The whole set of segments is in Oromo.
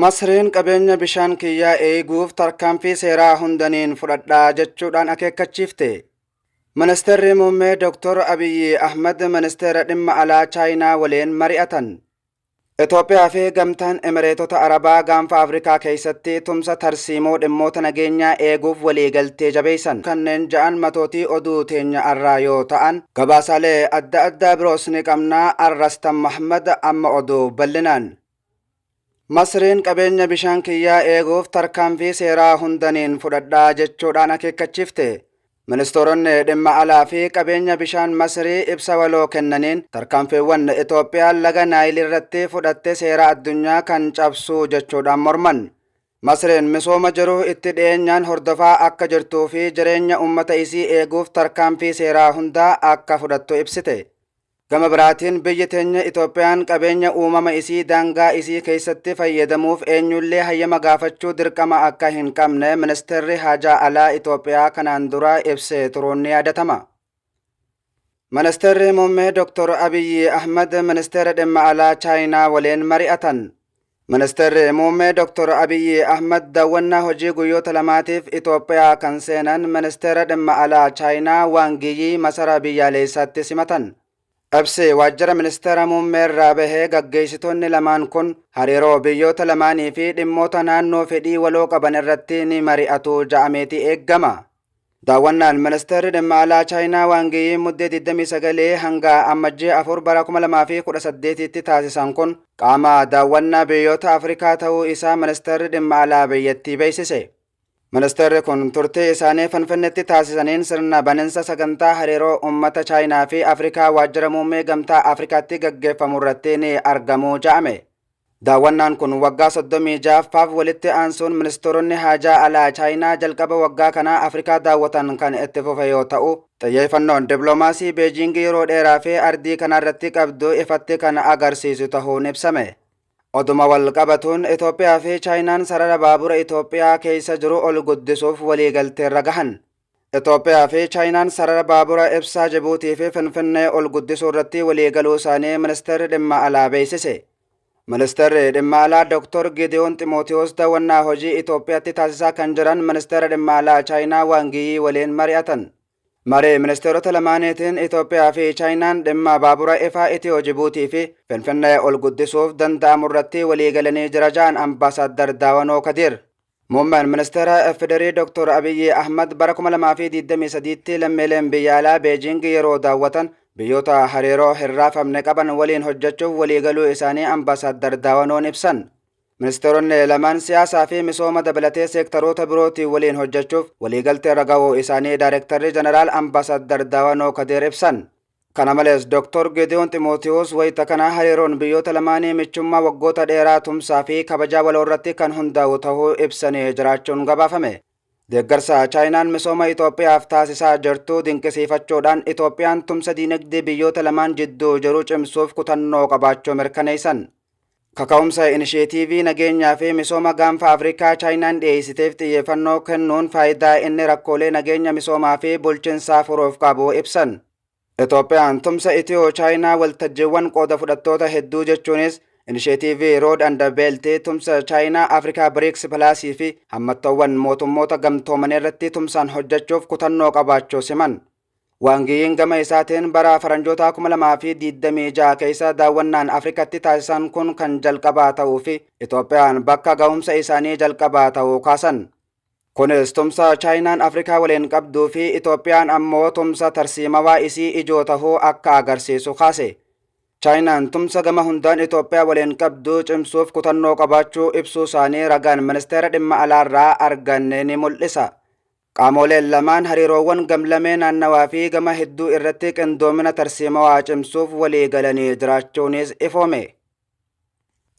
Masriin qabeenya bishaan kiyyaa eeguuf tarkaanfii seeraa hundaniin fudhadhaa jechuudhaan akeekkachiifte. Ministeerri muummee Dr. Abiyyi Ahmad ministeera dhimma alaa Chaayinaa waliin mari'atan. Itoophiyaa fi gamtaan Emireetota Arabaa gaanfa Afrikaa keessatti tumsa tarsiimoo dhimmoota nageenyaa eeguuf waliigaltee jabeessan. Kanneen ja'an matootii oduu teenya arraa yoo ta'an, gabaasaalee adda addaa biroos ni qabnaa. Arrastan Mahmad amma oduu bal'inaan. Masriin qabeenya bishaan kiyyaa eeguuf tarkaanfii seeraa hundaniin fudhadhaa jechuudhaan akeekkachiifte. Ministeeronni dhimma alaa fi qabeenya bishaan Masrii ibsa waloo kennaniin tarkaanfiiwwan Itoophiyaan laga Naayil irratti fudhatte seera addunyaa kan cabsuu jechuudhaan morman. Masriin misooma jiru itti dhiyeenyaan hordofaa akka jirtuu fi jireenya uummata isii eeguuf tarkaanfii seeraa hundaa akka fudhattu ibsite. Gama biraatiin biyyi teenya Itoophiyaan qabeenya uumama isii daangaa isii keessatti fayyadamuuf eenyullee hayyama gaafachuu dirqama akka hin qabne ministeerri haajaa alaa Itoophiyaa kanaan dura ibsee turuun ni yaadatama. Ministeerri muummee Dr. Abiyyi Ahmad ministeera dhimma alaa Chaayinaa waliin mari'atan. Ministeerri muummee Dr. Abiyyi Ahmad daawwannaa hojii guyyoota lamaatiif Itoophiyaa kan seenan ministeera dhimma alaa Chaayinaa Waangiyii masaraa biyyaalessaatti simatan. Ibsi waajjira ministeera muummee irraa bahee gaggeessitoonni lamaan kun hariiroo biyyoota lamaanii fi dhimmoota naannoo fedhii waloo qaban irratti ni mari'atu ja'ameeti eeggama. Daawwannaan ministeerri dhimma alaa Chaayinaa Waangiyii muddee 29 hanga ammajjii 4 bara 2018tti taasisan kun qaama daawwannaa biyyoota Afrikaa ta'uu isaa ministeerri dhimma alaa biyyattii beeksise. Ministeerri kun turtii isaanii Finfinneetti taasisaniin sirna baneensa sagantaa hariiroo uummata Chaayinaa fi Afrikaa waajjira muummee gamtaa Afrikaatti gaggeeffamu irratti ni argamu ja'ame. Daawwannaan kun waggaa 36ffaaf walitti aansuun ministeeronni haajaa alaa Chaayinaa jalqaba waggaa kanaa Afrikaa daawwatan kan itti fufe yoo ta'u, xiyyeeffannoon dippiloomaasii Beejiing yeroo dheeraa fi ardii kanarratti qabdu ifatti kan agarsiisu ta'uun ibsame. Oduma wal qabatuun Itoophiyaa fi Chaayinaan sarara baabura Itoophiyaa keessa jiru ol guddisuuf waliigalteerra gahan. Itoophiyaa fi Chaayinaan sarara baabura ibsaa Jibuutii fi Finfinnee ol guddisuu irratti waliigaluu isaanii ministeerri dhimma alaa beeksise. Ministeerri dhimma alaa Dr. Gideon Ximootiyoos daawwannaa hojii Itoophiyaatti taasisaa kan jiran ministeera dhimma alaa Chaayinaa Waangiyii waliin mari'atan. Marii ministeerota lamaaniitiin Itoophiyaa fi Chaayinaan dhimma baabura ifaa Itiyoo Jibuutii fi Finfinnee ol guddisuuf danda'amu irratti waliigalanii jira ja'an Ambaasaadder Daawanoo Kadir. Muummeen ministeera FDR Dr. Abiyyi Ahmad bara 2023tti lammiileen biyya alaa Beejiing yeroo daawwatan biyyoota hariiroo hin raafamne qaban waliin hojjechuuf waliigaluu isaanii Ambaasaadder Daawanoon ibsan. Ministeeronni lamaan siyaasaa fi misooma dabalatee seektaroota birootii waliin hojjechuuf waliigalteerra gahuu isaanii Daayirektarri Jeneraal Ambaasaadder Daawanoo Kadir ibsan. Kana malees Dr. Gideon Ximootiyoos wayita kana hariiroon biyyoota lamaanii michummaa waggoota dheeraa tumsaa fi kabajaa waloo irratti kan hundaa'u ta'uu ibsanii jiraachuun gabaafame. Deeggarsa Chaayinaan misooma Itoophiyaaf taasisaa jirtu dinqisiifachuudhaan Itoophiyaan tumsa diinagdee biyyoota lamaan jidduu jiru cimsuuf kutannoo qabaachuu mirkaneessan. Kaka'umsa inisheetiivii nageenyaa fi misooma gaanfa Afrikaa Chaayinaan dhiyeessiteef xiyyeeffannoo kennuun faayidaa inni rakkoolee nageenya misoomaa fi bulchiinsaa furuuf qabu ibsan. Itoophiyaan tumsa Itiyoo Chaayinaa waltajjiiwwan qooda fudhattoota hedduu jechuunis inisheetiivii Rood and Belt tumsa Chaayinaa Afrikaa BRICS Palaasii fi hammattoowwan mootummoota gamtoomanii irratti tumsaan hojjechuuf kutannoo qabaachuu siman. Waangiyyiin gama isaatiin bara faranjoota 2026 keessa daawwannaan Afrikaatti taasisan kun kan jalqabaa ta'uu fi Itoophiyaan bakka ga'umsa isaanii jalqabaa ta'uu kaasan. Kunis tumsa Chaayinaan Afrikaa waliin qabduu fi Itoophiyaan ammoo tumsa tarsiimawaa isii ijoo tahuu akka agarsiisu kaase. Chaayinaan tumsa gama hundaan Itoophiyaa waliin qabduu cimsuuf kutannoo qabaachuu ibsuu isaanii ragaan ministeera dhimma alaarraa arganne ni mul'isa. Qaamoleen lamaan hariiroowwan gamlamee naannawaa fi gama hedduu irratti qindoomina tarsiimawaa cimsuuf walii galanii jiraachuunis ifoome.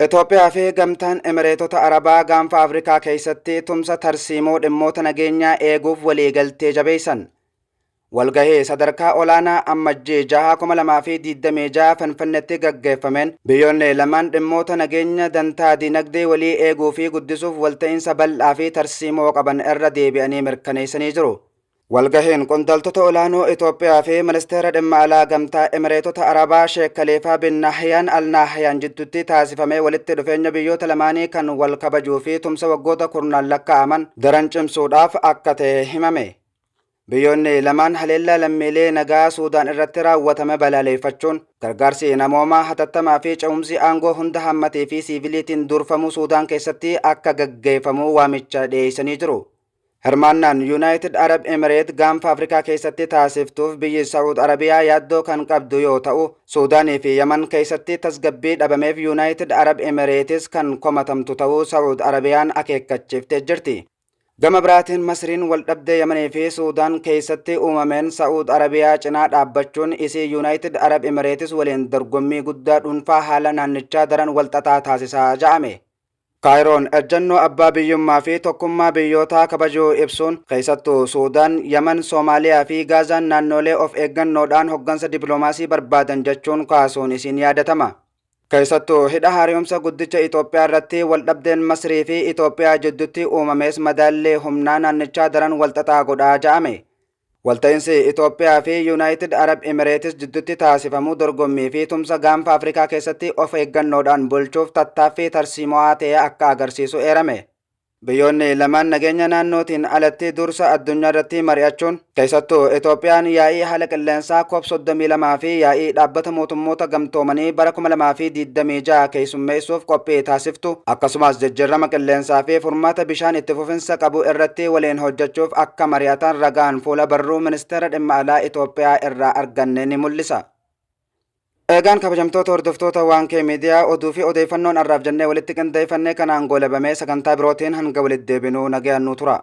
Itoophiyaa fi gamtaan Emireetota Arabaa gaanfa Afrikaa keessatti tumsa tarsiimoo dhimmoota nageenyaa eeguuf waliigaltee jabeessan. Walgahii sadarkaa olaanaa ammajjii 6,2026 Finfinneetti gaggeeffameen biyyoonni lamaan dhimmoota nageenya dantaa dinagdee walii eeguu fi guddisuuf walta'iinsa bal'aa fi tarsiimoo qaban irra deebi'anii mirkaneessanii jiru. Walgaheen qondaaltota olaanoo Itoophiyaa fi ministeera dhimma alaa gamtaa Emireetota Arabaa Sheek Khaliifaa bin Nahyaan Al Nahyaan jidduutti taasifamee walitti dhufeenya biyyoota lamaanii kan wal kabajuu fi tumsa waggoota kurnaan lakkaa'aman daran cimsuudhaaf akka ta'e himame. Biyyoonni lamaan haleellaa lammiilee nagaa Suudaan irratti raawwatame balaaleffachuun gargaarsi namoomaa hatattamaa fi ce'umsi aangoo hunda hammatee fi siviiliitiin durfamuu Suudaan keessatti akka gaggeeffamu waamicha dhiyeessanii jiru. Hirmaannaan United Arab Emirates gaanfa Afrikaa keessatti taasiftuuf biyyi Saudi Arabiyaa yaaddoo kan qabdu yoo ta'u, Suudaanii fi Yaman keessatti tasgabbii dhabameef United Arab Emirates kan komatamtu ta'uu Saudi Arabiyaan akeekkachiiftee jirti. Gama biraatiin Masriin waldhabdee Yamanii fi Suudaan keessatti uumameen Saudi Arabiyaa cinaa dhaabbachuun isii United Arab Emirates waliin dorgommii guddaa dhuunfaa haala naannichaa daran walxaxaa taasisaa ja'ame. Kaayiroon ejjennoo abbaa biyyummaa fi tokkummaa biyyootaa kabajuu ibsuun keessattuu Suudaan, Yaman, Soomaaliyaa fi Gaazaan naannolee of eeggannoodhaan hoggansa dippiloomaasii barbaadan jechuun kaasuun isiin yaadatama. Keessattuu hidha haaromsa guddicha Itoophiyaa irratti waldhabdeen Masrii fi Itoophiyaa jidduutti uumamees madaallee humnaa naannichaa daran walxaxaa godhaa ja'ame. Walta'iinsi Itoophiyaa fi United Arab Emirates jidduutti taasifamuu dorgommii fi tumsa gaanfa Afrikaa keessatti of eeggannoodhaan bulchuuf tattaaffii tarsiimoo ta'e akka agarsiisu eerame. Biyyoonni lamaan nageenya naannootiin alatti dursa addunyaa irratti mari'achuun keessattuu Itoophiyaan yaa'ii haala qilleensaa COP32 fi yaa'ii dhaabbata mootummoota gamtoomanii bara 2026 keessummeessuuf qophii taasiftu akkasumas jijjiirama qilleensaa fi furmaata bishaan itti fufinsa qabu irratti waliin hojjechuuf akka mari'atan ragaan fuula barruu ministeera dhimma alaa Itoophiyaa irraa arganne ni mul'isa. Eegaan kabajamtoota hordoftoota waan kee miidiyaa oduu fi odeeffannoon arraaf jennee walitti qindeeffannee kanaan goolabamee sagantaa birootiin hanga walitti deebinuu nagayaan nu tura.